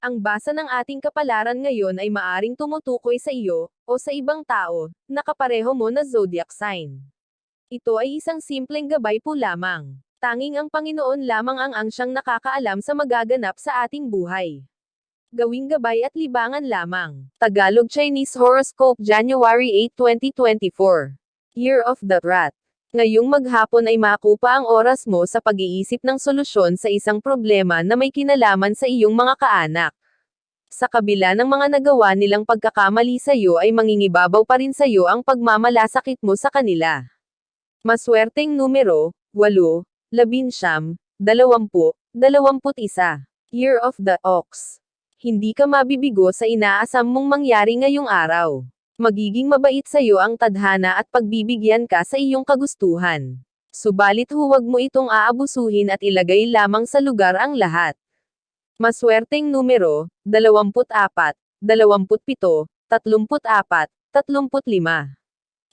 Ang basa ng ating kapalaran ngayon ay maaring tumutukoy sa iyo, o sa ibang tao, na kapareho mo na zodiac sign. Ito ay isang simpleng gabay po lamang. Tanging ang Panginoon lamang ang siyang nakakaalam sa magaganap sa ating buhay. Gawing gabay at libangan lamang. Tagalog Chinese Horoscope January 8, 2024. Year of the Rat. Ngayong maghapon ay makupa ang oras mo sa pag-iisip ng solusyon sa isang problema na may kinalaman sa iyong mga kaanak. Sa kabila ng mga nagawa nilang pagkakamali sa iyo ay mangingibabaw pa rin sa iyo ang pagmamalasakit mo sa kanila. Maswerteng numero, 8, 19, 20, 21. Year of the Ox. Hindi ka mabibigo sa inaasam mong mangyari ngayong araw. Magiging mabait sa iyo ang tadhana at pagbibigyan ka sa iyong kagustuhan. Subalit huwag mo itong aabusuhin at ilagay lamang sa lugar ang lahat. Maswerteng numero, 24, 27, 34, 35.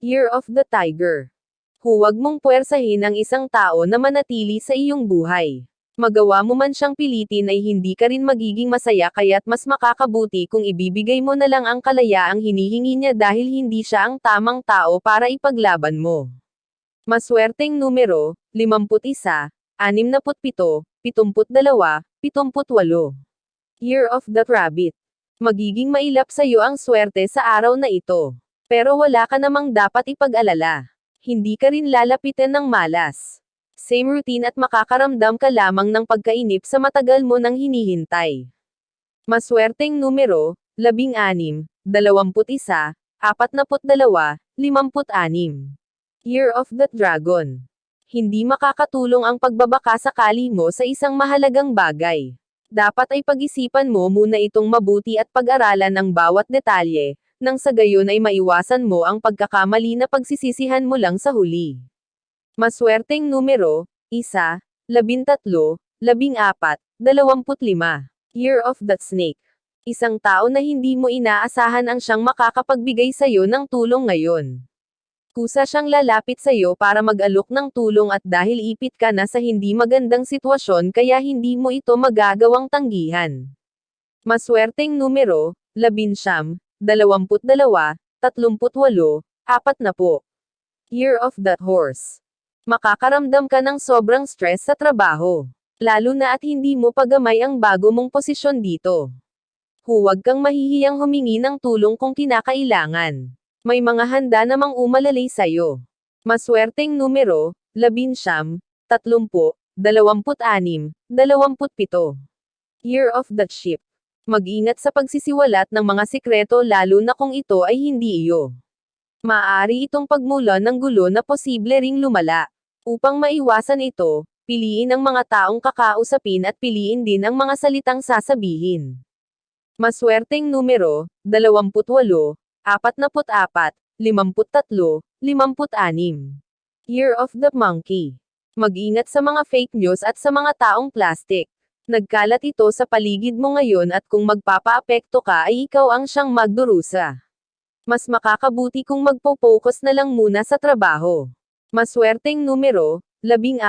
Year of the Tiger. Huwag mong puwersahin ang isang tao na manatili sa iyong buhay. Magawa mo man siyang pilitin ay hindi ka rin magiging masaya kaya't mas makakabuti kung ibibigay mo na lang ang kalayaang hinihingi niya dahil hindi siya ang tamang tao para ipaglaban mo. Maswerteng numero, 51, 67, 72, 78. Year of the Rabbit. Magiging mailap sa iyo ang swerte sa araw na ito. Pero wala ka namang dapat ipag-alala. Hindi ka rin lalapitan ng malas. Same routine at makakaramdam ka lamang ng pagkainip sa matagal mo nang hinihintay. Maswerteng numero, 16, 21, 42, 56. Year of the Dragon. Hindi makakatulong ang pagbabaka sakali mo sa isang mahalagang bagay. Dapat ay pag-isipan mo muna itong mabuti at pag-aralan ang bawat detalye, nang sa gayon ay maiwasan mo ang pagkakamali na pagsisisihan mo lang sa huli. Maswerteng numero, 1, 13, 14, 25. Year of the Snake. Isang tao na hindi mo inaasahan ang siyang makakapagbigay sa iyo ng tulong ngayon. Kusa siyang lalapit sa iyo para mag-alok ng tulong at dahil ipit ka na sa hindi magandang sitwasyon kaya hindi mo ito magagawang tanggihan. Maswerteng numero, 11, 22, 38, 40. Year of the Horse. Makakaramdam ka ng sobrang stress sa trabaho. Lalo na at hindi mo pagamay ang bago mong posisyon dito. Huwag kang mahihiyang humingi ng tulong kung kinakailangan. May mga handa namang umalalay sa'yo. Maswerteng numero, 11, 30, 26, 27. Year of the Sheep. Mag-ingat sa pagsisiwalat ng mga sikreto lalo na kung ito ay hindi iyo. Maaari itong pagmulan ng gulo na posible ring lumala. Upang maiwasan ito, piliin ang mga taong kakausapin at piliin din ang mga salitang sasabihin. Maswerteng numero, 28, 44, 53, 56. Year of the Monkey. Mag-ingat sa mga fake news at sa mga taong plastic. Nagkalat ito sa paligid mo ngayon at kung magpapaapekto ka ay ikaw ang siyang magdurusa. Mas makakabuti kung magpo-focus na lang muna sa trabaho. Maswerteng numero, 14,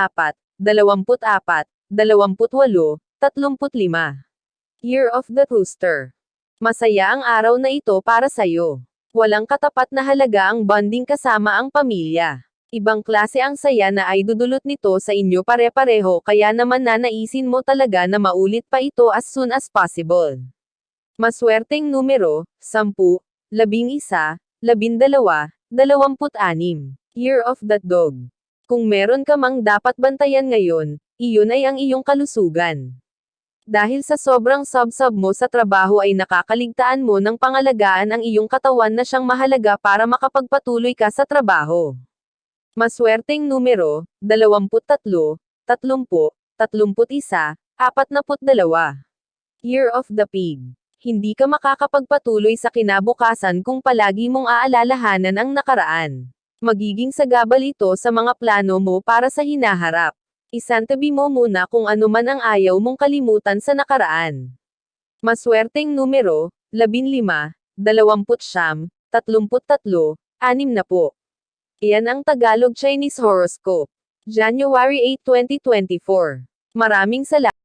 24, 28, 35. Year of the Rooster. Masaya ang araw na ito para sa'yo. Walang katapat na halaga ang bonding kasama ang pamilya. Ibang klase ang saya na ay dudulot nito sa inyo pare-pareho kaya naman nanaisin mo talaga na maulit pa ito as soon as possible. Maswerteng numero, 10, 11, 12, 26. Year of the Dog. Kung meron ka mang dapat bantayan ngayon, iyon ay ang iyong kalusugan. Dahil sa sobrang sub-sub mo sa trabaho ay nakakaligtaan mo ng pangalagaan ang iyong katawan na siyang mahalaga para makapagpatuloy ka sa trabaho. Maswerteng numero, 23, 30, 31, 42. Year of the Pig. Hindi ka makakapagpatuloy sa kinabukasan kung palagi mong aalalahanan ang nakaraan. Magiging sagabal ito sa mga plano mo para sa hinaharap. Isantabi mo muna kung ano man ang ayaw mong kalimutan sa nakaraan. Maswerteng numero, 15, 29, 33, 60. Iyan ang Tagalog Chinese Horoscope. January 8, 2024. Maraming salamat.